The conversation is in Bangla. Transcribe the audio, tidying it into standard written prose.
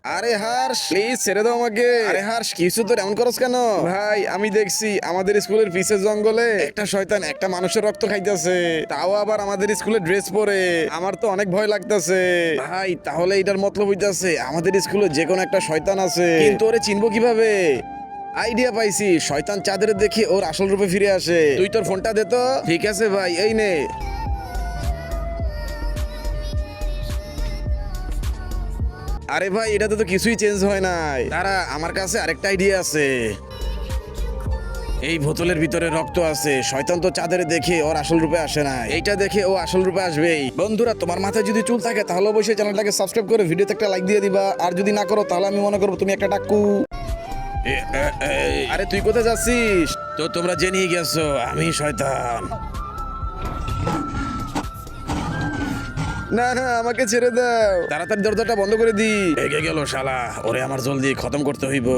আরে হার্ষ, প্লিজ ছেড়ে দাও আমাকে। আরে হার্ষ, কিছু তো এমন করছ কেন? ভাই আমি দেখছি আমাদের স্কুলের পিছের জঙ্গলে একটা শয়তান একটা মানুষের রক্ত খাইতেছে, তাও আবার আমাদের স্কুলের ড্রেস পরে। আমার তো অনেক ভয় লাগতেছে ভাই। তাহলে এটার মতলব হইতাছে আমাদের স্কুলে যে কোনো একটা শয়তান আছে, কিন্তু ওরে চিনবো কিভাবে? আইডিয়া পাইছি, শয়তান চাঁদের দেখে ওর আসল রূপে ফিরে আসে। তুই তোর ফোনটা দে তো। ঠিক আছে ভাই, এই নে। আরে ভাই, এটাতে তো কিছুই চেঞ্জ হয় নাই। তারা আমার কাছে আরেকটা আইডিয়া আছে। এই বোতলের ভিতরে রক্ত আছে, শয়তান তো চাঁদের দেখে ওর আসল রূপে আসে না, এইটা দেখে ও আসল রূপে আসবেই। বন্ধুরা, তোমার মাথায় যদি চুল থাকে তাহলে অবশ্যই চ্যানেলটাকে সাবস্ক্রাইব করে ভিডিওতে একটা লাইক দিয়ে দিবা, আর যদি না করো তাহলে আমি মনে করবো তুমি একটা টাক্কু। আরে তুই কোথায় যাচ্ছিস? তো তোমরা জেনেই গেছো আমি শয়তান। না না, আমাকে ছেড়ে দাও, তাড়াতাড়ি দরজাটা বন্ধ করে দি। এগে গেল শালা, ওরে আমার জলদি খতম করতে হইব।